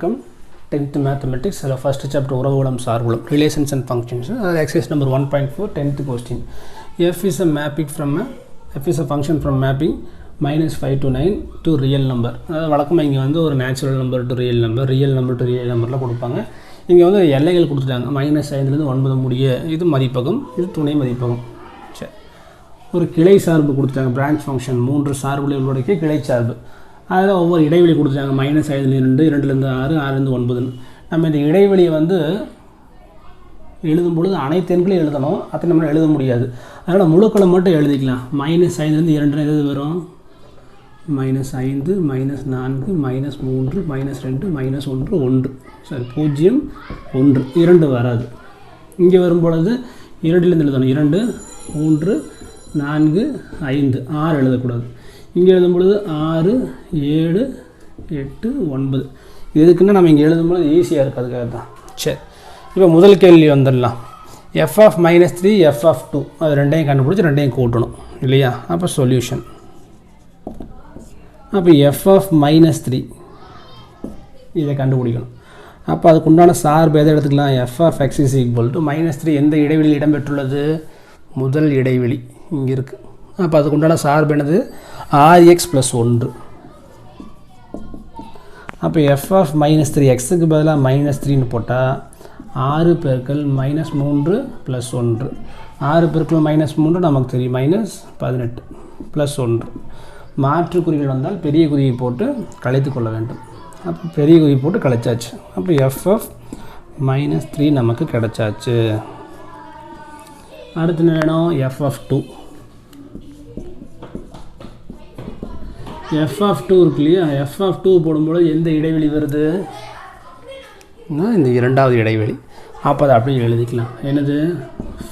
வணக்கம் 10th mathematics அதில் first chapter உறவுகளும் சார்புகளும் ரிலேஷன்ஸ் அண்ட் ஃபங்க்ஷன்ஸ் அதில் exercise number 1.4 10th question f is a mapping from a f is a function from mapping -5 to 9 to real number. அதாவது வழக்கமாக இங்கே வந்து ஒரு natural number to real number to real நம்பரில் கொடுப்பாங்க. இங்கே வந்து எல்லைகள் கொடுத்துட்டாங்க -5லேருந்து 9 முடிய. இது மதிப்பகம், இது துணை மதிப்பகம். சரி, ஒரு கிளை சார்பு கொடுத்துட்டாங்க, பிரான்ச் ஃபங்க்ஷன் 3 சார்புகளுடைய கிளை சார்பு. அதில் ஒவ்வொரு இடைவெளி கொடுத்துட்டாங்க -5லேருந்து 2லேருந்து 6 6லேருந்து 9ன்னு. நம்ம இந்த இடைவெளியை வந்து எழுதும் பொழுது அனைத்து எண்களையும் எழுதணும், அதை நம்ம எழுத முடியாது. அதனால் முழுக்களை மட்டும் எழுதிக்கலாம். -5லேருந்து 2 எது வரும்? -5 -4 -3 -2 -1 1. சரி, 0 1 2 வராது. இங்கே வரும்பொழுது 2லேருந்து எழுதணும். 2 3 4 5 6 எழுதக்கூடாது. இங்கே எழுதும் பொழுது 6 7 8 9. எதுக்குன்னா நம்ம இங்கே எழுதும்போது ஈஸியாக இருக்குது, அதுக்காக தான். சரி, இப்போ முதல் கேள்வி வந்துடலாம். f of -3 f of 2 அது ரெண்டையும் கண்டுபிடிச்சி ரெண்டையும் கூட்டணும் இல்லையா? அப்போ சொல்யூஷன். அப்போ f of -3 இதை கண்டுபிடிக்கணும். அப்போ அதுக்குண்டான சார்பு எதை எடுத்துக்கலாம்? f of x is equal to -3 எந்த இடைவெளியில் இடம்பெற்றுள்ளது? முதல் இடைவெளி இங்கே இருக்குது. அப்போ அதுக்குண்டான சார்பு என்னது? rx + 1. அப்போ f of -3 எக்ஸுக்கு பதிலாக -3ன்னு போட்டால் 6 பெருக்கல் -3 + 1. 6 பெருக்கல் -3 நமக்கு தெரியும் -18 + 1. மாற்று குறிகள் வந்தால் பெரிய குறியை போட்டு கழித்து கொள்ள வேண்டும். அப்போ பெரிய குறி போட்டு கழிச்சாச்சு. அப்போ f of -3 நமக்கு கிடைச்சாச்சு. அடுத்து என்ன வேணும்? f of 2. f of 2 இருக்கு இல்லையா? f of 2 போடும்போது எந்த இடைவெளி வருது? இந்த இரண்டாவது இடைவெளி. அப்போ அதை அப்படியே எழுதிக்கலாம். என்னது?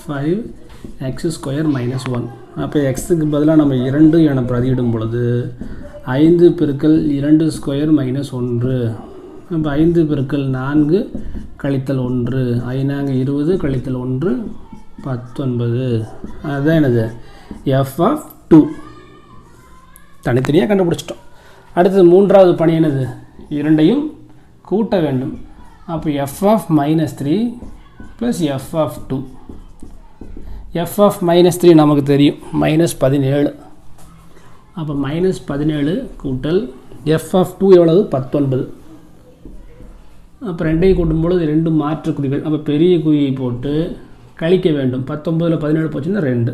5x² - 1. அப்போ எக்ஸுக்கு பதிலாக நம்ம 2 என பிரதியிடும் பொழுது 5 பெருக்கல் 2² - 1. அப்போ 5 பெருக்கல் 4 கழித்தல் 1. 5 20 கழித்தல் 1 19. அதுதான் என்னது? f of 2 தனித்தனியாக கண்டுபிடிச்சிட்டோம். அடுத்தது மூன்றாவது பணி என்னது? இரண்டையும் கூட்ட வேண்டும். அப்போ f of -3 + f of 2. f of -3 நமக்கு தெரியும் -17. அப்போ -17 கூட்டல் f of 2 எவ்வளவு? 19. அப்போ ரெண்டையும் கூட்டும்பொழுது 2 மாற்று குறிகள். அப்போ பெரிய குறியை போட்டு கழிக்க வேண்டும். 19ல் 17 போச்சுன்னா 2.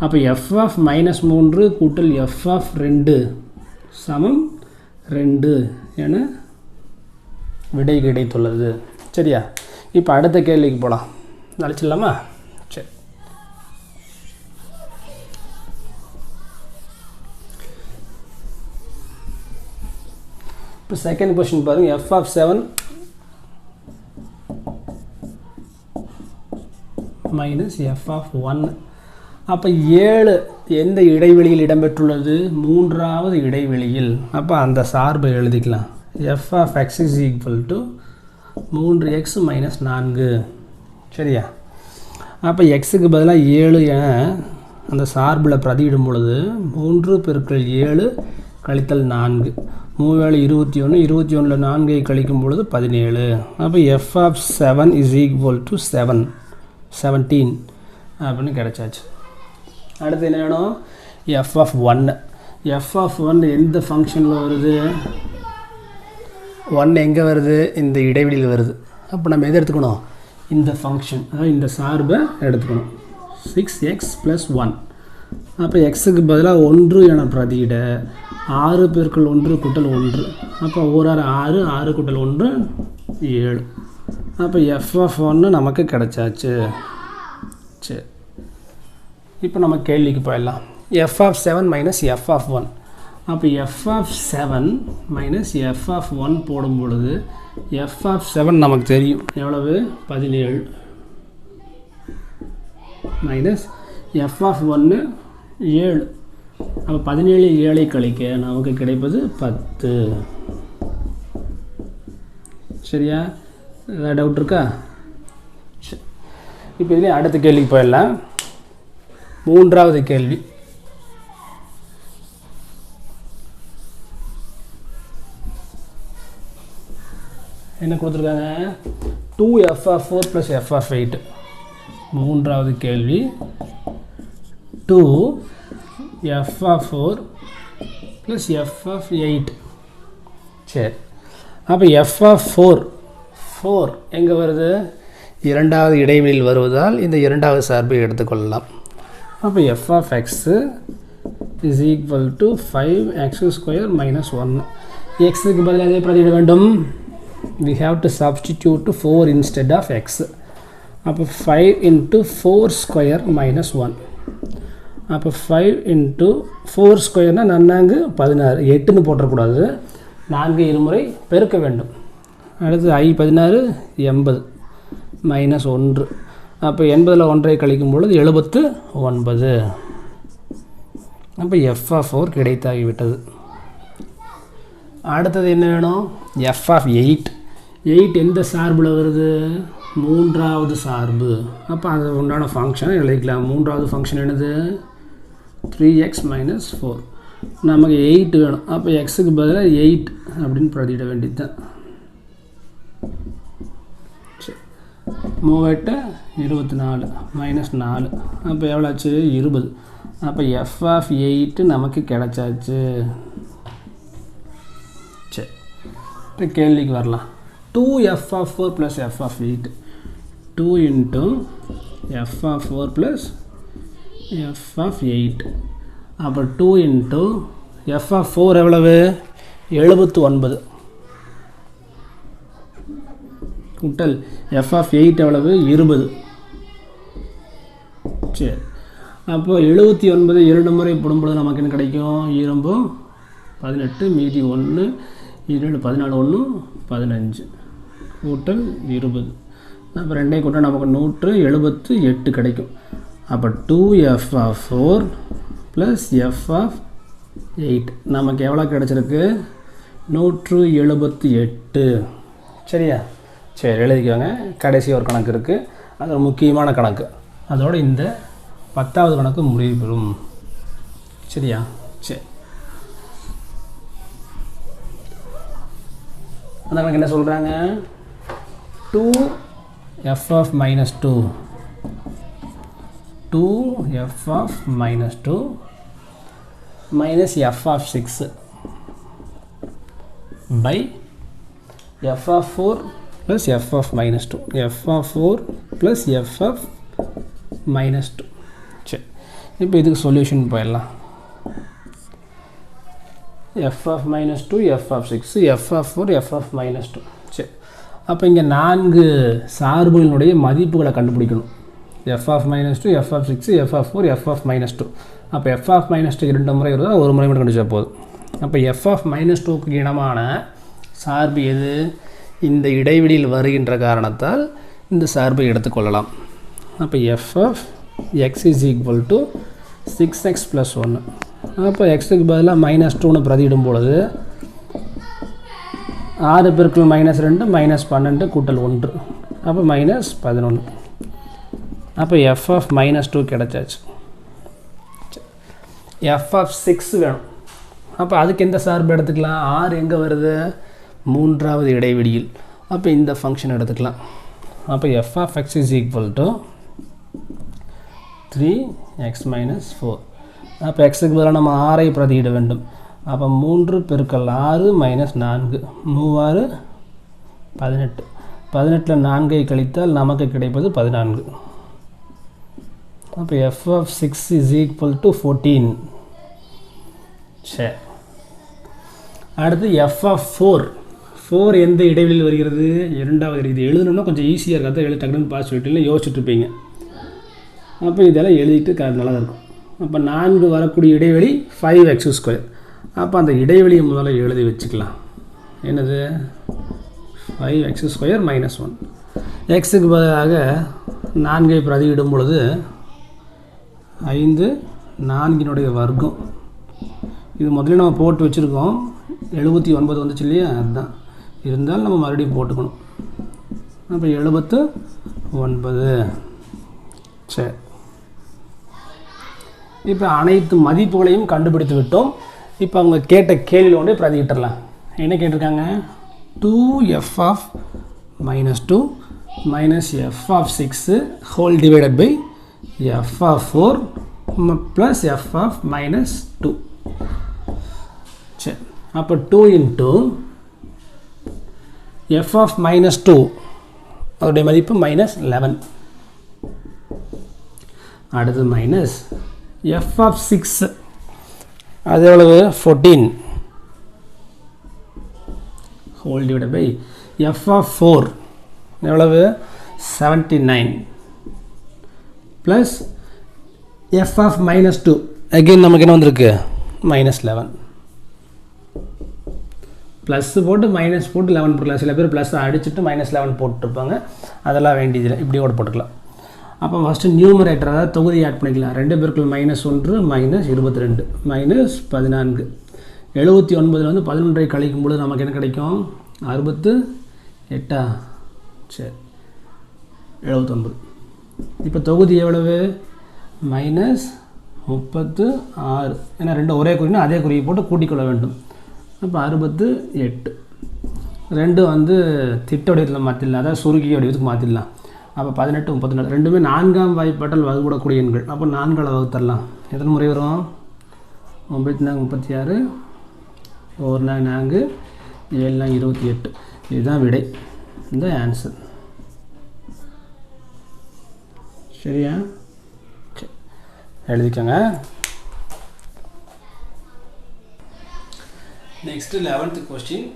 அப்போ f of -3 கூட்டல் f of 2 சமம் 2 என விடை கிடைத்துள்ளது. சரியா? இப்போ அடுத்த கேள்விக்கு போகலாம். அழைச்சிடலாமா? சரி, இப்போ செகண்ட் கொஸ்டின் பாருங்கள். f of 7 - f of 1. அப்போ 7 எந்த இடைவெளியில் இடம்பெற்றுள்ளது? மூன்றாவது இடைவெளியில். அப்போ அந்த சார்பை எழுதிக்கலாம். f of x is equal to 3x - 4. சரியா? அப்போ எக்ஸுக்கு பதிலாக 7 என அந்த சார்பில் பிரதியிடும் பொழுது 3 பெருக்கல் 7 கழித்தல் 4. 3 21 21ல் 4ஐ கழிக்கும் பொழுது 17. அப்போ f of 7 is equal to 17 அப்படின்னு கிடைச்சாச்சு. அடுத்து என்ன வேணும்? f of 1. f of 1 எந்த ஃபங்க்ஷனில் வருது? 1 எங்கே வருது? இந்த இடைவெளியில் வருது. அப்போ நம்ம எதை எடுத்துக்கணும்? இந்த ஃபங்க்ஷன், அதாவது இந்த சார்பை எடுத்துக்கணும். 6x + 1. அப்போ எக்ஸுக்கு பதிலாக 1 என பிரதியிட 6 பெருக்கல் 1 கூட்டல் 1. அப்போ 1 6 6 கூட்டல் 1 7. அப்போ f of 1 நமக்கு கிடைச்சாச்சு. சரி, இப்போ நம்ம கேள்விக்கு போயிடலாம். f of 7 - f of 1. அப்போ f of 7 - f of 1 போடும் பொழுது f of 7 நமக்கு தெரியும் எவ்வளவு? 17 மைனஸ் f of 1 7. அப்போ 17 7ஐ கழிக்க நமக்கு கிடைப்பது 10. சரியா? ஏதாவது டவுட் இருக்கா? சரி, இப்போ இதுலேயே அடுத்த கேள்விக்கு போயிடலாம். மூன்றாவது கேள்வி. என்ன கொடுத்துருக்காங்க 2f(4) + f(8). மூன்றாவது கேள்வி 2f(4) + f(8). சரி, அப்போ f(4) எங்கே வருது? இரண்டாவது இடைவெளியில் வருவதால் இந்த இரண்டாவது சார்பை எடுத்துக்கொள்ளலாம். அப்போ f(x) = 5x² - 1. xக்கு பதிலாக எதை பிரதியிட வேண்டும்? we have to substitute 4 instead of x. அப்போ 5 × 4² - 1. அப்போ 5 × 4² நன்னாங்கு 16. 8ன்னு போட்டக்கூடாது, 4 இருமுறை பெருக்க வேண்டும். அடுத்து I16 80 - 1. அப்போ 80ல் 1ஐ கழிக்கும் பொழுது 79. அப்போ f(4) கிடைத்தாகிவிட்டது. அடுத்தது என்ன வேணும்? f(8). 8 எந்த சார்பில் வருது? மூன்றாவது சார்பு. அப்போ அது உண்டான ஃபங்க்ஷனை எழுதிக்கலாம். மூன்றாவது ஃபங்க்ஷன் என்னது? 3x - 4. நமக்கு 8 வேணும். அப்போ எக்ஸுக்கு பதிலாக 8 அப்படின்னு பிரதியிட வேண்டியது தான். 3 × 24 - 4. அப்போ எவ்வளோ ஆச்சு? 20. அப்போ f(8) நமக்கு கிடைச்சாச்சு. சரி, இப்போ கேள்விக்கு வரலாம். 2f(4) + f(8). 2 × f(4) + f(8). அப்போ 2 × f(4) எவ்வளவு? 79. கூட்டல் f(8) எவ்வளவு? 20. சரி, அப்போ 79 2 முறை போடும்பொழுது நமக்கு என்ன கிடைக்கும்? 18 மீதி 1 7 14 1 15 கூட்டல் 20. அப்போ 2ஐ கூட்டம் நமக்கு 178 கிடைக்கும். அப்போ 2f(4) + f(8) நமக்கு எவ்வளோ கிடச்சிருக்கு? 178. சரியா? சரி, எழுதிக்கோங்க. கடைசி ஒரு கணக்கு இருக்குது, அது ஒரு முக்கியமான கணக்கு. அதோடு இந்த 10வது கணக்கு முடிவு பெறும். சரியா? சரி, அந்த கணக்கு என்ன சொல்கிறாங்க? 2f(-2) 2f(-2) -f(6) by f(4) + f(-2). f(4) + f(-2). சரி, இப்போ இதுக்கு சொல்யூஷன் போயிடலாம். f(-2), f(6), f(4), f(-2). சரி, அப்போ இங்கே 4 சார்புகளினுடைய மதிப்புகளை கண்டுபிடிக்கணும். f(-2), f(6), f(4), f(-2). அப்போ f(-2) 2 முறை வருதா? ஒரு முறை மட்டும் கண்டுபிடிச்சா போதும். அப்போ f(-2)க்கு இனமான சார்பு எது? இந்த இடைவெளியில் வருகின்ற காரணத்தால் இந்த சார்பை எடுத்துக்கொள்ளலாம். அப்போ f(x) = 6x + 1. அப்போ எக்ஸுக்கு பதிலாக -2ன்னு பிரதியிடும் பொழுது 6 × -2 -12 கூட்டல் 1. அப்போ -11. அப்போ f(-2) கிடைச்சாச்சு. f(6) வேணும். அப்போ அதுக்கு எந்த சார்பு எடுத்துக்கலாம்? 6 எங்கே வருது? மூன்றாவது இடைவெளியில். அப்போ இந்த ஃபங்க்ஷன் எடுத்துக்கலாம். அப்போ f(x) = 3x - 4. அப்போ எக்ஸுக்கு பதிலாக நம்ம 6ஐ பிரதியிட வேண்டும். அப்போ 3 × 6 - 4 3 18. 18ல் 4ஐ கழித்தால் நமக்கு கிடைப்பது 14. அப்போ f(6) = 14. சரி, அடுத்து f(4). 4 எந்த இடைவெளியில் வருகிறது? இரண்டாவது இடைவெளி. இது எழுதணும்னா கொஞ்சம் ஈஸியாக இருக்காது. டக்குன்னு பாஸ் சொல்லிட்டு யோசிச்சுட்டு இருப்பீங்க. அப்போ இதெல்லாம் எழுதிட்டு நல்லா இருக்கும். அப்போ 4 வரக்கூடிய இடைவெளி 5x². அப்போ அந்த இடைவெளியை முதல்ல எழுதி வச்சுக்கலாம். என்னது? 5x² - 1. எக்ஸுக்கு பதிலாக 4ஐ பிரதியிடும் பொழுது 5 4னுடைய வர்க்கம். இது முதல்ல நம்ம போட்டு வச்சுருக்கோம். 79 வந்துச்சு இல்லையா? அதுதான். இருந்தாலும் நம்ம மறுபடியும் போட்டுக்கணும். அப்போ 79. சரி, இப்போ அனைத்து மதிப்புகளையும் கண்டுபிடித்து விட்டோம். இப்போ அவங்க கேட்ட கேள்வியில் ஒன்றே பிரதியிட்டுடலாம். என்ன கேட்டிருக்காங்க? 2f of minus 2 minus f of 6 whole divided by f of 4 plus f of minus 2. சரி, அப்போ 2 into f of minus 2 அதோடைய மதிப்பு minus 11. அடுத்து minus f of 6 அது எவ்வளவு 14 whole divided by f of 4 எவ்வளவு 79 plus f of minus 2 again நமக்கு என்ன வந்திருக்கு minus 11 ப்ளஸ் போட்டு மைனஸ் போட்டு 11 போட்டுக்கலாம். சில பேர் ப்ளஸ் அடிச்சுட்டு minus 11 போட்டுருப்பாங்க, அதெல்லாம் வேண்டியதில்லை, இப்படி கூட போட்டுக்கலாம். அப்போ ஃபஸ்ட்டு நியூமரேட்டர் அதாவது தொகுதி ஆட் பண்ணிக்கலாம். 2 பெருக்கள் -1 -22 -14 79 வந்து 11 கழிக்கும் பொழுது நமக்கு என்ன கிடைக்கும் 68. சரி 79. இப்போ தொகுதி எவ்வளவு -36. ஏன்னா ரெண்டு ஒரே குறினா அதே குறியை போட்டு கூட்டிக்கொள்ள வேண்டும். அப்போ 68 ரெண்டு வந்து திட்ட வடிவத்தில் மாற்றிடலாம், அதாவது சுருக்கிய வடிவத்துக்கு மாற்றிடலாம். அப்போ 18 34 ரெண்டுமே 4ஆம் வாய்ப்பாட்டால் வகுப்படக்கூடிய எண்கள். அப்போ 4ஆல் வகுத்தரலாம். எத்தனை முறை வரும் 9 36 1 4 7 28. இதுதான் விடை, இந்த ஆன்சர். சரியா? எழுதிக்கோங்க. Next 11th question.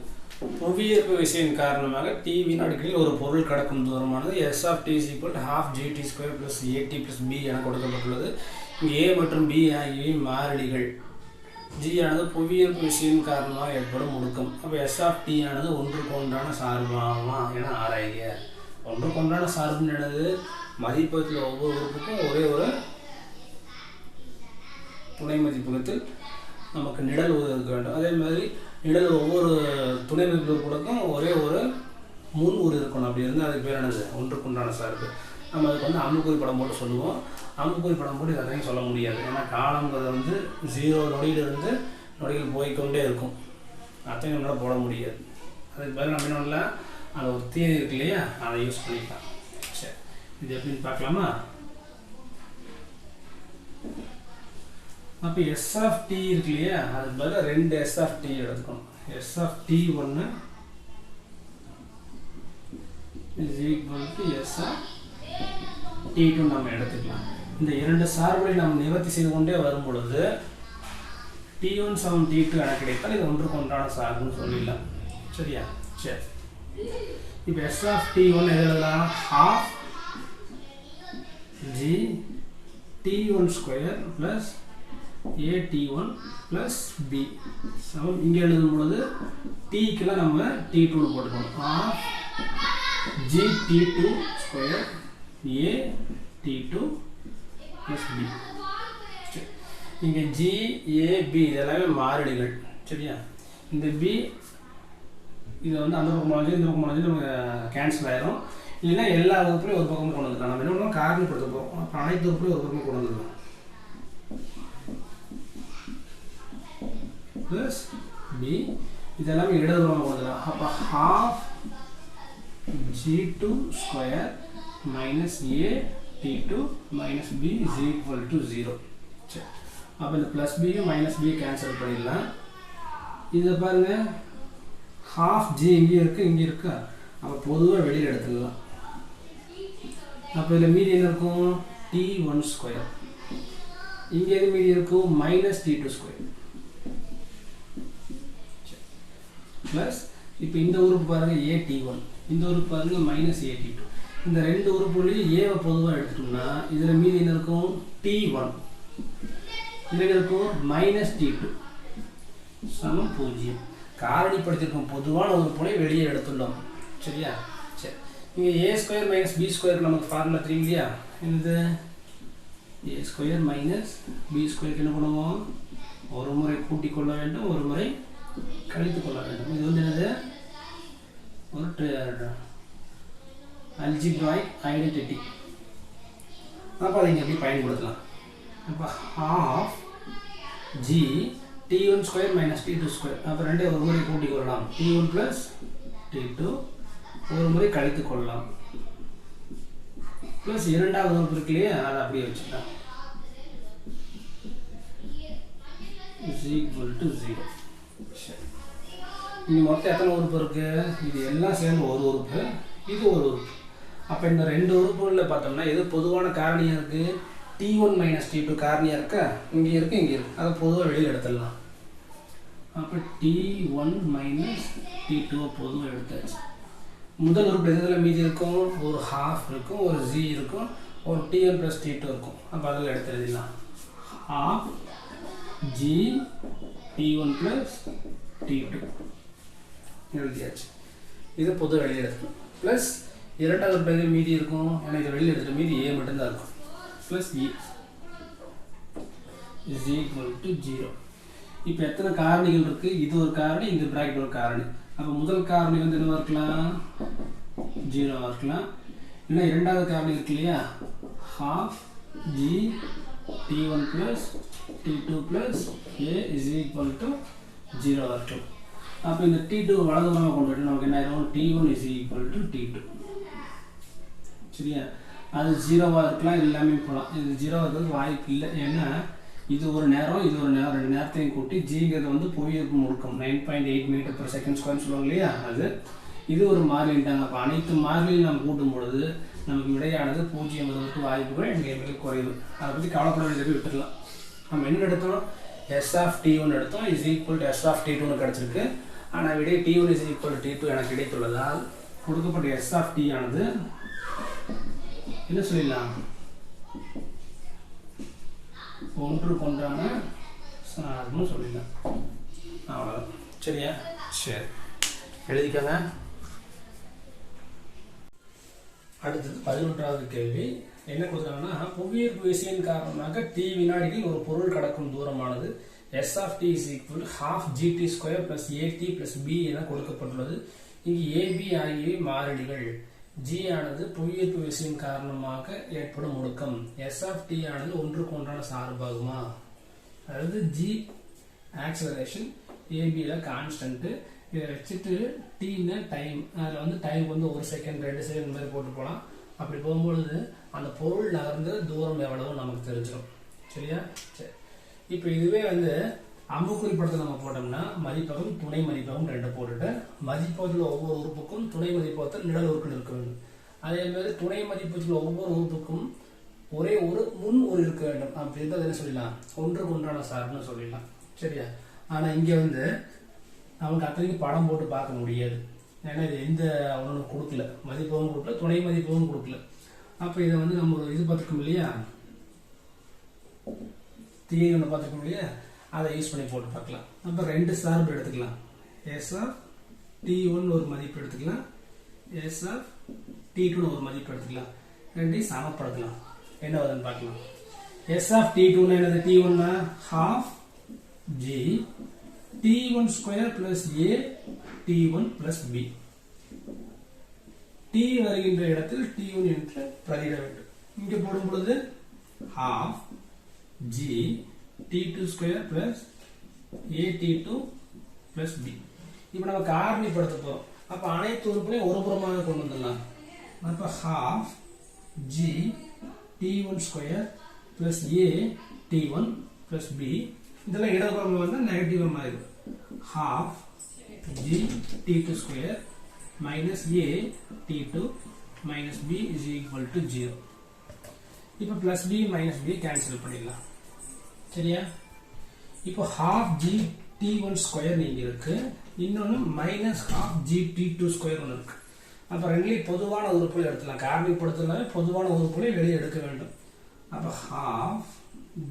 புவியீர்ப்பு விசையின் காரணமாக t வினாடிகளில் ஒரு பொருள் கடக்கும் தூரமானது s of t is equal to half gt square plus at plus b என கொடுக்கப்பட்டுள்ளது. இங்கே a மற்றும் b ஆகியவை மாறிலிகள். g ஆனது புவியீர்ப்பு விசையின் காரணமாக ஏற்படும் முடுக்கம். அப்போ s of t ஆனது ஒன்றுக்கு ஒன்றான சார்பாகுமா என ஆராய்க. ஒன்றுக்கு ஒன்றான சார்பு என்னது, மதிப்பகத்தில் ஒவ்வொரு உறுப்புக்கும் ஒரே ஒரு துணை மதிப்பகத்தில் நமக்கு நிழல் இருக்க வேண்டும். அதே மாதிரி நிழல் ஒவ்வொரு துணை மதிப்பகங்களுக்கும் ஒரே ஒரு முன் ஊர் இருக்கணும். அப்படி இருந்தால் அதுக்கு பேர் என்னது ஒன்றுக்கு உண்டான சார்பு. நம்ம அதுக்கு வந்து அம்புக்குறி படம் போட்டு சொல்லுவோம். அம்புக்குறி படம் போட்டு இதெல்லாம் சொல்ல முடியாது, ஏன்னா காலங்கிறது வந்து 0 நொடியிலிருந்து நொடிகள் போய்கொண்டே இருக்கும். அத்தனை நம்மளால் போட முடியாது. அதுக்கு பதில் நம்ம என்ன பண்ணலாம், அது ஒரு தியரி இருக்கு இல்லையா, அதை யூஸ் பண்ணிக்கலாம். சரி, இது எப்படின்னு பார்க்கலாமா? அப்போ s of t இருக்கு இல்லையா, அதுக்கு பதில் 2 s of t எடுத்துக்கணும். s of t1 is equal to s of t2 நம்ம எடுத்துக்கலாம். இந்த இரண்டு சார்புகளை நாம் நிவர்த்தி செய்து கொண்டே வரும் பொழுது t1 சமம் t2 என கிடைத்தால் இது ஒன்றுக்கு ஒன்றான சார்புன்னு சொல்லிடலாம். சரியா? சரி, இப்போ s of t1 எழுதலாம் half g t1 square plus at1 plus b சமம் இங்கே எழுதும் பொழுது tக்குலாம் நம்ம t2 போட்டுக்கணும். half g t2 square a t2 plus b. இங்கே g a b இதெல்லாமே மாறிலிகள். சரியா? இந்த b இது வந்து அந்த பக்கம் போனது இந்த பக்கம் போனது நமக்கு கேன்சல் ஆயிரும். இல்லைன்னா எல்லா வகுப்புலையும் ஒரு பக்கமும் கொண்டு வந்துக்கலாம். நம்ம என்ன பண்ணுவோம், காரணிப்படுத்த போகிறோம். அப்போ அனைத்து வகுப்புலையும் ஒரு பக்கம் கொண்டு வந்துடலாம். plus b இதெல்லாமே இடதுபுறமாக கொடுக்கலாம். அப்போ half g2 square minus a t2 minus b is equal to 0. சரி, அப்போ இந்த ப்ளஸ் பியும் மைனஸ் b கேன்சல் பண்ணிடலாம். இதை பாருங்க, half g இங்கே இருக்குது இங்கே இருக்கா, அப்போ பொதுவாக வெளியில் எடுத்துடலாம். அப்போ இதில் மீதி என்ன இருக்கும், t1 ஸ்கொயர். இங்கே எது மீதி இருக்கும், மைனஸ் t2 ஸ்கொயர் ப்ளஸ் இப்போ இந்த உறுப்பு பாருங்கள் at1, இந்த உறுப்பு பாருங்கள் மைனஸ் at2. இந்த ரெண்டு உறுப்புலையும் ஏவை பொதுவாக எடுத்துட்டோம்னா இதில் மீதி என்ன இருக்கும், t1. இதில் இருக்கும் மைனஸ் t2 சமம் 0. காரணிப்படுத்தியிருக்கோம், பொதுவான உறுப்புகளை வெளியே எடுத்துள்ளோம். சரியா? சரி, இங்கே a ஸ்கொயர் மைனஸ் b ஸ்கொயருக்கு நமக்கு ஃபார்முலா தெரியும் இல்லையா, இந்த a ஸ்கொயர் மைனஸ் b ஸ்கொயருக்கு என்ன பண்ணுவோம், ஒரு முறை கூட்டிக் கொள்ள வேண்டும், ஒரு முறை கழித்து கொள்ள வேண்டும். இது வந்து என்னது, ஒரு அல்ஜிப்ராய்க் ஐடென்டிட்டி. அப்போ அதை இங்கே எப்படி பயன்படுத்தலாம். அப்போ half g t1 square minus t2 square, அப்போ ரெண்டே ஒரு முறை கூட்டிக் கொள்ளலாம். t1 ப்ளஸ் t2 ஒரு முறை கழித்துக் கொள்ளலாம் ப்ளஸ் இரண்டாவது உறுப்பு இருக்கு இல்லையா அதை அப்படியே வச்சுக்கலாம் is equal to 0. இங்கே மொத்தம் எத்தனை உறுப்பு இருக்கு இது எல்லாம் சேர்ந்து ஒரு உறுப்பு இது ஒரு உறுப்பு அப்போ இந்த ரெண்டு உறுப்புகளில் பார்த்தோம்னா எது பொதுவான காரணியாக இருக்குது t1 மைனஸ் t2 காரணியாக இருக்கா இங்கே இருக்குது இங்கே இருக்குது அதை பொதுவாக வெளியில் எடுத்துடலாம் அப்போ t1 மைனஸ் t2 பொதுவாக எடுத்தாச்சு முதல் உறுப்பு எதில் மீதி இருக்கும் ஒரு ஹாஃப் இருக்கும் ஒரு z இருக்கும் ஒரு t1 ப்ளஸ் t2 இருக்கும் அப்போ அதில் எடுத்து எழுதிடலாம் half g t1 plus t2 எழுதியாச்சு இது பொதுவாக வெளியில் எடுத்துக்கணும் ப்ளஸ் இரண்டாவது உறுப்பு எதில் மீதி இருக்கும் எனக்கு வெளியில் எடுத்துகிற மீதி a மட்டும்தான் இருக்கும் plus e is equal to 0. இப்போ எத்தனை காரணிகள் இருக்குது இது ஒரு காரணி இந்த பிராக்கெட் ஒரு காரணி அப்போ முதல் காரணி வந்து என்னவா இருக்கலாம் 0 இருக்கலாம் இல்லைன்னா இரண்டாவது காரணி இருக்கு இல்லையா half g t1 plus t2 plus a is equal to 0 இருக்கும் அப்போ இந்த t2 வலதுபுறமாக கொண்டு போய்ட்டு நமக்கு என்ன ஆயிரும் t1 is equal to t2 சரியா அது 0வா இருக்கலாம் எல்லாமே போகலாம் இது 0 இருக்கிறது வாய்ப்பு இல்லை ஏன்னா இது ஒரு நேரம் இது ஒரு நேரம் ரெண்டு நேரத்தையும் கூட்டி ஜிங்கிறது வந்து புவியீர்ப்பு முடுக்கம் 9.8 மீட்டர் per செகண்ட் ஸ்கொயர் சொல்லுவாங்க இல்லையா அது இது ஒரு மாறிலிட்டாங்க அப்போ அனைத்து மாறிலையும் நம்ம கூட்டும் பொழுது நமக்கு விடையானது 0 வருவதற்கு வாய்ப்புகள் எங்கே மிக குறைவு அதை பற்றி கவலைப்பட வேண்டியது விட்டுடலாம் நம்ம என்ன எடுத்தோம் s of t1 எடுத்தோம் is equal to s of t2 கிடச்சிருக்கு ஆனால் விடை t1 is equal to t2 எனக்கு கிடைத்துள்ளதால் கொடுக்கப்பட்ட s of t ஆனது என்ன சொல்லிடலாம் ஒன்றுக்கொன்றான சார்புன்னு சொல்லிடலாம் அவ்வளோதான் சரியா சரி எழுதிக்கங்க அடுத்தது 11வது கேள்வி என்ன கொடுக்குறாங்கன்னா புவியீர்ப்பு விசையின் காரணமாக t வினாடிகளில் ஒரு பொருள் கடக்கும் தூரமானது s of t is equal to half gt square plus at plus b என கொடுக்கப்பட்டுள்ளது இங்கு ab ஆகியவை மாறிலிகள் g ஆனது புவியீர்ப்பு விசையின் காரணமாக ஏற்படும் முடுக்கம் s of t ஆனது ஒன்றுக்கு ஒன்றான சார்பாகுமா அதாவது g ஆக்சலரேஷன் ab ல கான்ஸ்டன்ட் இதை வச்சுட்டு t-னா டைம் அதில் வந்து டைம் வந்து 1 செகண்ட் 2 செகண்ட் மாதிரி போட்டு போகலாம் அப்படி போகும்பொழுது அந்த பொருள் நகர்ந்து தூரம் எவ்வளவு நமக்கு தெரிஞ்சிடும் சரியா சரி இப்போ இதுவே வந்து அம்புக்குறி படத்தை நம்ம போட்டோம்னா மதிப்பகம் துணை மதிப்பகம் ரெண்டு போட்டுட்டு மதிப்பகத்தில் ஒவ்வொரு உறுப்புக்கும் துணை மதிப்பகத்தில் நிழல் உறுப்புகள் இருக்க வேண்டும் அதே மாதிரி துணை மதிப்பகத்தில் ஒவ்வொரு உறுப்புக்கும் ஒரே ஒரு முன் ஒரு இருக்க வேண்டும் அப்படின்னு என்ன சொல்லலாம் ஒன்றுக்கு ஒன்றான சார்புன்னு சொல்லிடலாம் சரியா ஆனால் இங்கே வந்து நமக்கு அத்தனைக்கு படம் போட்டு பார்க்க முடியாது ஏன்னா இது எந்த அவனுக்கு கொடுக்கல மதிப்பகம் கொடுக்கல துணை மதிப்பகம் கொடுக்கல அப்போ இதை வந்து நம்ம ஒரு இது பார்த்துக்கோம் இல்லையா தியரி ஒன்று பார்த்துக்கோம் இல்லையா அதை யூஸ் பண்ணி போட்டு பார்க்கலாம் அப்போ ரெண்டு சார்பு எடுத்துக்கலாம் s of t1 ஒரு மதிப்பு எடுத்துக்கலாம் s of t2 ஒரு மதிப்பு எடுத்துக்கலாம் ரெண்டையும் சமப்படுத்தலாம் என்ன வருதுன்னு பார்க்கலாம் s of t2 என்னது t1 half g t1 square plus a t1 plus b t வருகின்ற இடத்தில் t1 என்று பிரதியிட வேண்டும் இங்கே போடும் பொழுது half g t2 square plus a t2 plus b இப்போ நம்ம காரணிப்படுத்த போறோம் அப்ப அனைத்து உறுப்புகளையும் ஒரு புறமாக கொண்டு வந்துடலாம் அப்ப half g t1 square plus a t1 plus b இதெல்லாம் இடதுபுறமா வந்தா நெகட்டிவா மாறிடும் half g t2 square minus a t2 minus b is equal to 0 இப்போ plus b minus b cancel பண்ணிடலாம் சரியா இப்போ half g t1 square நீங்க இருக்கு இன்னொன்னு minus half g t2 square ஒன்று இருக்கு அப்ப ரெண்டுலயும் பொதுவான உறுப்புகளை எடுத்துலாம் காரணிப்படுத்தலாம் பொதுவான உறுப்புகளை வெளியே எடுக்க வேண்டும் அப்ப half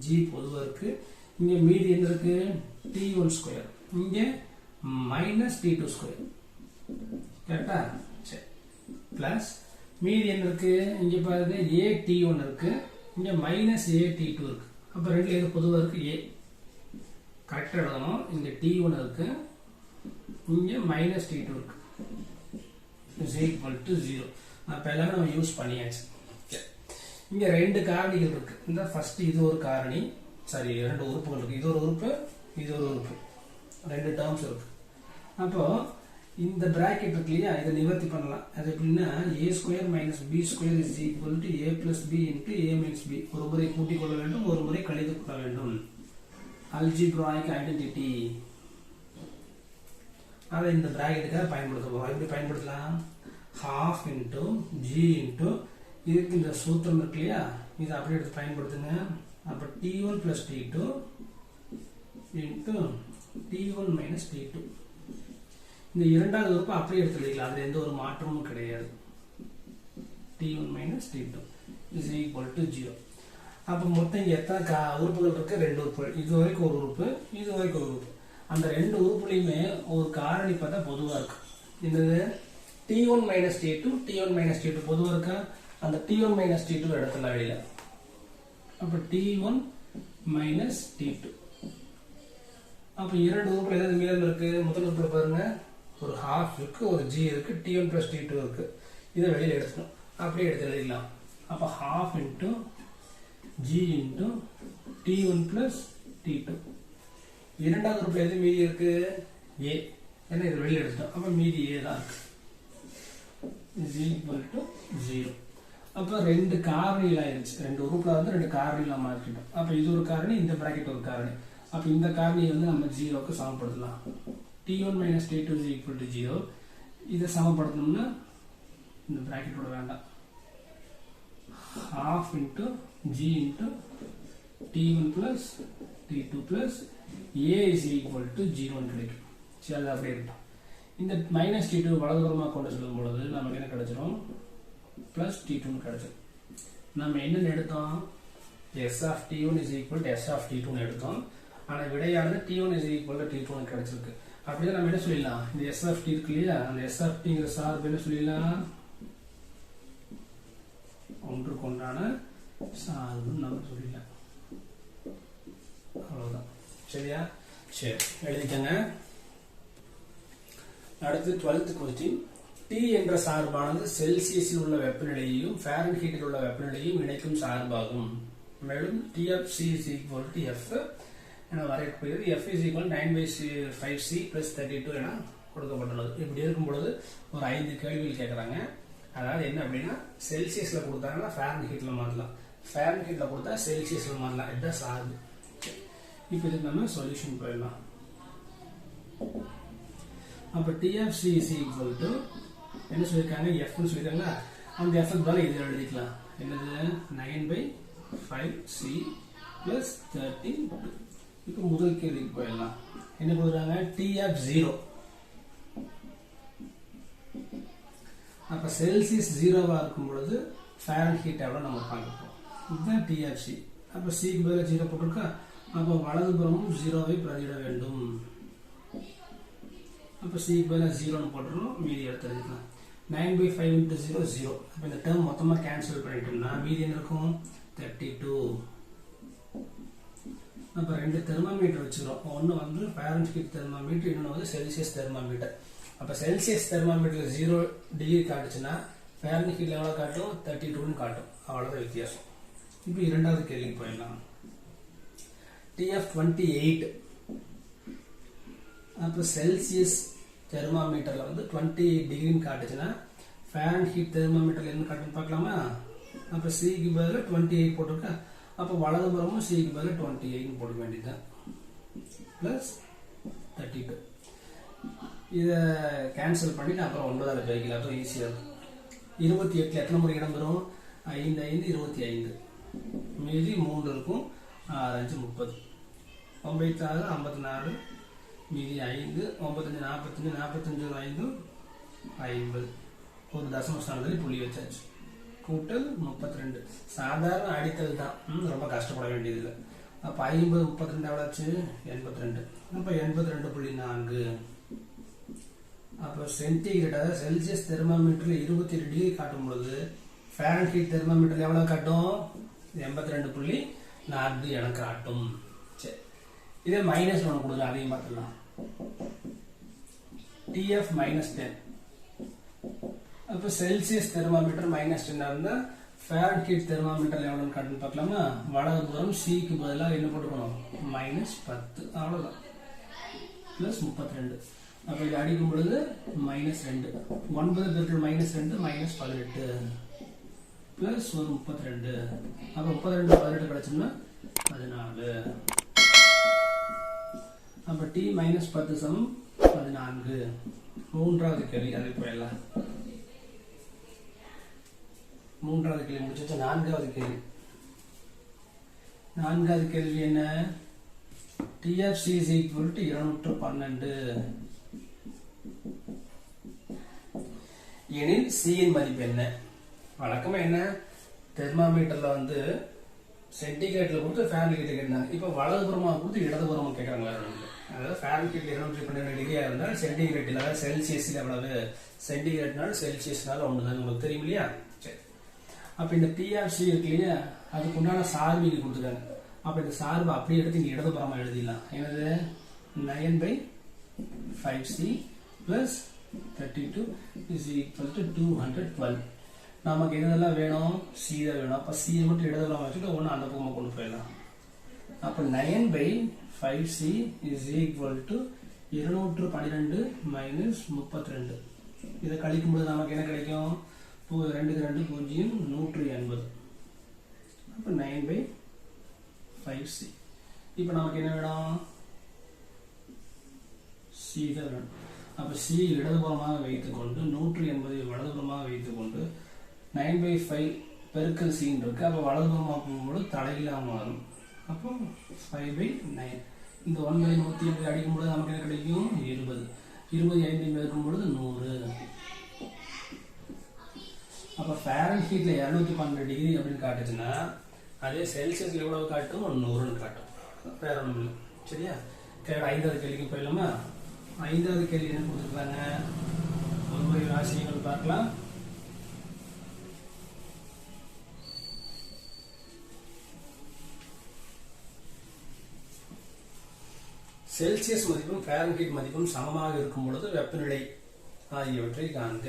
g பொதுவா இருக்கு இங்க மீதி என்ன இருக்கு t1 square இங்க minus t2 square கரெக்ட்டா சரி பிளஸ் மீதி என்ன இருக்கு இங்க பாருங்க a t1 இருக்கு இங்க minus a t2 இருக்கு அப்ப ரெண்டுல எது பொதுவா இருக்கு a கரெக்ட்டா எழுதணும் இங்க t1 இருக்கு இங்க minus t2 இருக்கு is equal to 0 அப்ப எல்லாமே நம்ம யூஸ் பண்ணியாச்சு இங்க ரெண்டு காரணிகள் இருக்கு இந்த ஃபர்ஸ்ட் இது ஒரு காரணி சரி ரெண்டு உறுப்புகள் இருக்கு இது ஒரு உறுப்பு இது ஒரு உறுப்பு ரெண்டு டேர்ம்ஸ் இருக்கு அப்போ இந்த பிராக்கெட் இருக்கு இல்லையா, இதை நிவர்த்தி பண்ணலாம். அது எப்படின்னா a square minus B square is equal to a plus B into a minus B. ஒரு முறை கூட்டிக் கொள்ள வேண்டும், ஒரு முறை கழித்துக் கொள்ள வேண்டும். Algebraic identity. அதை இந்த பிராக்கெட்டுக்காக பயன்படுத்த போகிறோம். எப்படி பயன்படுத்தலாம்? ஹாஃப் இன்ட்டு ஜி இன்ட்டு இதுக்கு இந்த சூத்திரம் இருக்கு இல்லையா, இதை அப்படியே எடுத்து பயன்படுத்துங்க. அப்போ t1 plus t2 into t1 minus t2. இந்த இரண்டாவது உறுப்பு அப்படியே எடுத்துக்கலாம், அதில் எந்த ஒரு மாற்றமும் கிடையாது. t1 minus t2 is equal to 0. அப்போ மொத்தம் எத்தனை உறுப்புகள் இருக்கு? 2 உறுப்புகள். இது வரைக்கும் ஒரு உறுப்பு, இது வரைக்கும் ஒரு உறுப்பு. அந்த 2 உறுப்புலையுமே ஒரு காரணி பார்த்தா பொதுவாக இருக்கு. என்னது? t1 minus t2, t1 minus t2 பொதுவாக இருக்கா? அந்த t1 மைனஸ் t2 இடத்துல வெளியில. அப்போ t1 மைனஸ் t2. அப்போ 2 உறுப்புல ஏதாவது மீதம் இருக்கு? முதல் உறுப்புல பாருங்க, ஒரு ஹாஃப் இருக்கு, ஒரு g இருக்கு, t1 பிளஸ் t2 இருக்கு. இதை வெளியில எடுத்துக்கணும். அப்படியே எடுத்து எழுதிக்கலாம். அப்போ half into g into t1 plus t2. இரண்டாவது உறுப்புல எது மீதி இருக்கு? a. ஏன்னா இதை வெளியில எடுத்துட்டோம். அப்போ மீதி a தான் இருக்கு. Is equal to 0. அப்போ 2 காரணிகள் ஆயிடுச்சு. 2 உறுப்புல வந்து 2 காரணிகளா மாற்றிட்டோம். அப்போ இது ஒரு காரணி, இந்த பிராக்கெட் ஒரு காரணி. அப்போ இந்த காரணியை வந்து நம்ம 0க்கு சமப்படுத்தலாம். t1 minus t2 is equal to 0. இதை சமப்படுத்தணும்னா இந்த பிராக்கெட்டோட வேண்டாம். half into g into t1 plus t2 plus a is equal to 0 கிடைக்கும். சரி, அது அப்படியே இருக்கும். இந்த மைனஸ் t2 வலதுபுறமாக கொண்டு செல்லும் பொழுது நமக்கு என்ன கிடைச்சிடும்? பிளஸ் t2 கிடைச்சிடும். நம்ம என்ன எடுத்தோம்? s of t1 is equal to s of t2 எடுத்தோம். ஆனால் விடையானது t1 is equal to t2 கிடைச்சிருக்கு. அப்படிதான் நம்ம என்ன சொல்லிடலாம்? இந்த s of t இருக்கு இல்லையா, அந்த s of tங்கிற சார்பு என்ன சொல்லிடலாம்? ஒன்றுக்கு ஒன்றான சார்பு நம்ம சொல்லிடலாம். அவ்வளவுதான். சரியா? சரி, எழுதிக்கங்க. அடுத்து 12th கொஸ்டின். T என்ற சார்பானது செல்சியஸில் உள்ள வெப்பநிலையையும் ஃபாரன்ஹீட்டில் உள்ள வெப்பநிலையையும் இணைக்கும் சார்பாகும். மேலும் T of C is equal to F என வரையறுக்கப்படுகிறது. F is equal 9/5C plus 32 என கொடுக்கப்பட்டுள்ளது. இப்படி இருக்கும் பொழுது ஒரு 5 கேள்விகள் கேட்குறாங்க. அதாவது என்ன அப்படின்னா, செல்சியஸ்ல கொடுத்தாங்கன்னா ஃபாரன்ஹீட்ல மாற்றலாம், ஃபாரன்ஹீட்ல கொடுத்தா செல்சியஸ்ல மாற்றலாம். இதுதான் சார்பு. இப்போ இதுக்கு நம்ம சொல்யூஷன் போயிடலாம். அப்போ T of C is equal to என்ன சொல்லியிருக்காங்க? Fன்னு சொல்லியிருக்காங்க. அந்த Fக்கு பதிலாக இதில் எழுதிக்கலாம். என்னது? 9/5C plus 32. இப்போ முதல் கேள்விக்கு போயிடலாம். என்ன கொடுக்குறாங்க? T of 0. அப்போ செல்சியஸ் 0வா இருக்கும் பொழுது ஃபாரன்ஹீட் எவ்வளோ நம்ம பார்க்கலாம். இதுதான் T of C. அப்போ சிக்கு பதிலாக 0 போட்டிருக்கா. அப்போ வலதுபுறமும் 0வை பிரதியிட வேண்டும். அப்போ சிக்கு பதிலாக 0ன்னு போட்டுருணும், மீதி எடுத்து எழுதிக்கலாம். 9/5 into 0 0. அப்போ இந்த டேர்ம் மொத்தமாக கேன்சல் பண்ணிட்டோம்னா மீதி என்ன இருக்கும்? 32. அப்போ 2 தெர்மாமீட்டர் வச்சுக்கிறோம். ஒன்று வந்து ஃபாரன்ஹீட் தெர்மாமீட்டர், இன்னொன்று வந்து செல்சியஸ் தெர்மாமீட்டர். அப்போ செல்சியஸ் தெர்மாமீட்டரில் 0 டிகிரி காட்டுச்சுன்னா ஃபாரன்ஹீட்ல எவ்வளோ காட்டும்? 32ன்னு காட்டும். அவ்வளோதான் வித்தியாசம். இப்போ இரண்டாவது கேள்விக்கு போயிடலாம். T of 28. அப்போ செல்சியஸ் தெர்மாமீட்டரில் வந்து 28 டிகிரின்னு காட்டுச்சுன்னா ஃபாரன்ஹீட் தெர்மாமீட்டரில் என்ன காட்டுன்னு பார்க்கலாமா? அப்போ சிக்கு பதிலாக 28 போட்டிருக்கா. அப்போ வலதுபுறமும் சிக்கு பதிலாக 28 போட வேண்டியதுதான். ப்ளஸ் 32. இதை கேன்சல் பண்ணிட்டு அப்புறம் 9வது வைக்கலாம். அப்போ ஈஸியாக இருக்கும். 28 எத்தனை முறை இடம் வரும்? 5 5 25. மீதி 3 இருக்கும். 6 5 30. 9 6 54. மீதி 5 95 45 45 5 50. ஒரு தசம ஸ்தானத்தில் புள்ளி வச்சாச்சு. கூட்டல் 32. சாதாரண அடித்தல் தான், ரொம்ப கஷ்டப்பட வேண்டியதில்லை. அப்போ 50 32 எவ்வளோச்சு? 82. அப்போ 82.4. அப்போ சென்டிகிரேட், அதாவது செல்சியஸ் தெர்மாமீட்டரில் 28 டிகிரி காட்டும் பொழுது ஃபாரன்ஹீட் தெர்மாமீட்டரில் எவ்வளோ காட்டும்? 82.4 என காட்டும். சரி, இதே மைனஸ் 1 கொடுங்க, அதையும் பார்த்துக்கலாம். TF -10. அப்போ செல்சியஸ் தெர்மாமீட்டர் -10 இருந்தால் ஃபாரன்ஹீட் தெர்மாமீட்டர் எவ்வளோன்னு காட்டுன்னு பார்க்கலாமா? வலதுபுறம் சிக்கு பதிலாக என்ன போட்டுக்கணும்? -10. அவ்வளோதான். ப்ளஸ் 32. அப்போ இது அடிக்கும் பொழுது -2 9 பெருக்கல் -2 -18 ப்ளஸ் ஒரு 32 அப்போ 32 18 கிடைச்சோம்னா 14 அப்போ t -10 சமம் 14 மூன்றாவது கேள்வி அதை போயிடலாம் மூன்றாவது கேள்வி முடிச்சு நான்காவது கேள்வி என்ன t of c is equal to 212 எனில் c இன் மதிப்பு என்ன வழக்கமா என்ன தெர்மாமீட்டர்ல வந்து சென்டிகிரேட்ல கொடுத்து ஃபாரன்ஹீட் கேட்டாங்க இப்போ வலதுபுறமா கொடுத்து இடதுபுறமா கேக்குறாங்க அதாவது ஃபாரன்ஹீட்ல 212 டிகிரியா இருந்தால் சென்டிகிரேட்ல செல்சியஸ்ல எவ்வளவு சென்டிகிரேட்னால செல்சியஸ்னால ஒண்ணுதான் உங்களுக்கு தெரியும் இல்லையா சரி அப்ப இந்த t of c இருக்கு இல்லையா அதுக்கு உண்டான சார்பு இங்க கொடுத்துருக்காங்க அப்ப இந்த சார்பு அப்படியே எடுத்து இங்க இடதுபுறமா எழுதிடலாம் என்னது 9/5c plus 32 is equal to 212 நமக்கு என்னதெல்லாம் வேணும் c தான் வேணும் அப்ப c மட்டும் இடதுபுறமா வச்சுட்டு ஒண்ணு அந்த பக்கமா கொண்டு போயிடலாம் அப்ப 9/5c is equal to 212 minus 32 இதை கழிக்கும்போது நமக்கு என்ன கிடைக்கும் 2 2 0 180 அப்ப 9/5c இப்போ நமக்கு என்ன வேணும் c தான் வேணும் அப்ப c இடதுபுறமாக வைத்துக்கொண்டு 180 வலதுபுறமாக வைத்துக்கொண்டு 9/5 பெருக்கல் c இருக்கு அப்ப வலதுபுறமாக போகும்போது தலைகீழா மாறும் அப்போ 5/9 இந்த 1/180 அடிக்கும்போது நமக்கு என்ன கிடைக்கும் 20 20 5 பெருக்கும்போது 100 அப்ப ஃபாரன்ஹீட்ல 212 டிகிரி அப்படின்னு காட்டுச்சுன்னா அதே செல்சியஸ்ல எவ்வளவு காட்டும் 100 ன்னு காட்டும் வேற ஒண்ணும் இல்லை சரியா ஐந்தாவது கேள்விக்கு போயிடலாமா ஐந்தாவது கேள்வி என்ன கொடுத்துருக்காங்க ஒரு ராசிகள் பார்க்கலாம் செல்சியஸ் மதிப்பும் ஃபாரன்ஹீட் மதிப்பும் சமமாக இருக்கும் பொழுது வெப்பநிலை ஆகியவற்றை காண்க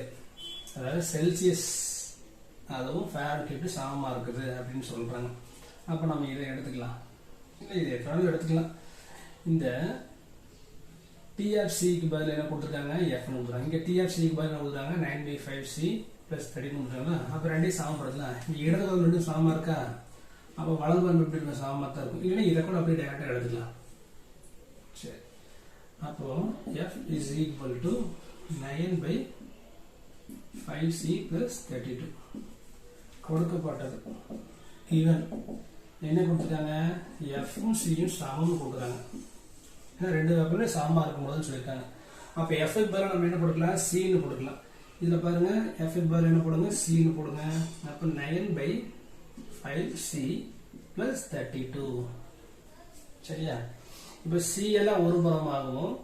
அதாவது செல்சியஸ் அதுவும் ஃபாரன்ஹீட் சமமா இருக்குது அப்படின்னு சொல்றாங்க அப்ப நம்ம இதை எடுத்துக்கலாம் இல்லை இதை எத்தனாலும் எடுத்துக்கலாம் இந்த t of c க்கு பதிலா என்ன கொடுத்திருக்காங்க f ன்னு கொடுத்திருக்காங்க இங்க t of c க்கு பதிலா என்ன கொடுத்திருக்காங்க 9/5c plus 30 கொடுத்திருக்காங்க அப்ப ரெண்டையும் சமப்படுத்தலாம் இந்த இடதுபுறம் ரெண்டும் சமமா இருக்கா அப்ப வலதுபுறம் எப்படி இருக்கும் சமமா தான் இருக்கும் இல்லனா இத கூட அப்படியே டைரக்டா எடுத்துக்கலாம் சரி அப்போ f is equal to 9/5c plus 32 கொடுக்கப்பட்டது ஈவன் என்ன கொடுத்திருக்காங்க f ம் c ம் சமம்னு கொடுக்கறாங்க ரெண்டு வெப்பநிலை சமமா இருக்கும்போது சொல்லிருக்காங்க அப்ப f க்கு பதிலா நம்ம என்ன போடலாம் c ன்னு போடலாம் இதுல பாருங்க f க்கு பதிலா என்ன போடுங்க c ன்னு போடுங்க அப்ப 9/5c plus 32 சரியா இப்ப c எல்லாம் ஒரு புறமாகவும்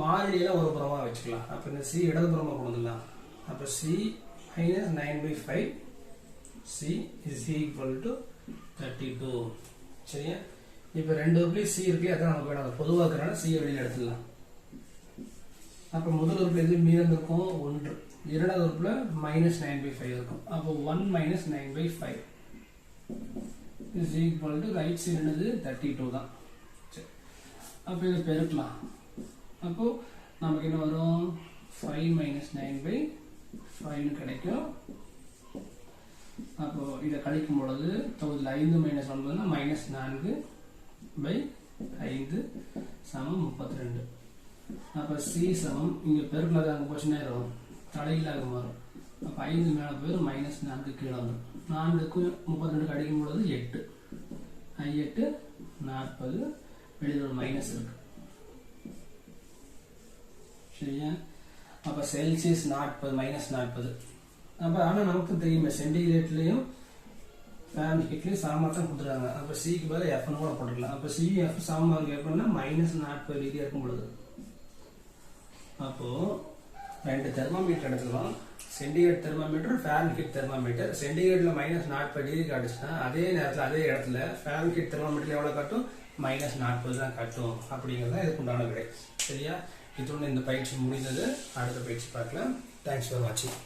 மாறிலி எல்லாம் ஒரு புறமா வச்சுக்கலாம் அப்ப இந்த c இடதுபுறமா கொண்டு வரலாம் அப்ப c minus 9/5c is equal to 32 சரியா இப்ப ரெண்டு உறுப்புல c இருக்கு அத நமக்கு வேணும் பொதுவா இருக்கறனால c வெளியில எடுத்துடலாம் அப்ப முதல் உறுப்புல எது மீதம் இருக்கும் 1 இரண்டாவது உறுப்புல -9/5 இருக்கும் அப்ப 1 - 9/5 is equal to right side என்னது 32 தான் சரி அப்ப இத பெருக்கலாம் அப்போ நமக்கு என்ன வரும் 5 - 9/5 ன்னு கிடைக்கும் அப்போ இத கழிக்கும் பொழுது தொகுதியில் 5 - 9 னா -4/5 சமம் 32 அப்ப c சமம் இங்க பெருக்கலாக அங்க போச்சுன்னா வரும் தலைகீழாக மாறும் அப்ப 5 மேல போய் -4 கீழ வந்துரும் 4 க்கு 32 அடிக்கும் பொழுது 8 8 40 வெளியில ஒரு மைனஸ் இருக்கு சரியா அப்ப செல்சியஸ் 40 -40 அப்ப ஆனா நமக்கு தெரியும் சென்டிகிரேட்லயும் ஃபாரன்ஹீட்லயும் சமமா தான் கொடுத்துறாங்க அப்ப c க்கு பதிலா f ன்னு கூட போட்டுக்கலாம் அப்ப c f சமமா இருக்கு எப்படின்னா -40 டிகிரி இருக்கும் பொழுது அப்போ ரெண்டு தெர்மோமீட்டர் எடுத்துக்கலாம் சென்டிகிரேட் தெர்மோமீட்டர் ஃபாரன்ஹீட் தெர்மோமீட்டர் சென்டிகிரேட்ல -40 டிகிரி காட்டுச்சுன்னா அதே நேரத்துல அதே இடத்துல ஃபாரன்ஹீட் தெர்மோமீட்டர் எவ்வளவு காட்டும் -40 தான் காட்டும் அப்படிங்கறத இதுக்கு உண்டான விடை சரியா இதோட இந்த பயிற்சி முடிந்தது அடுத்த பயிற்சி பார்க்கலாம் தேங்க்ஸ் ஃபார் வாட்சிங்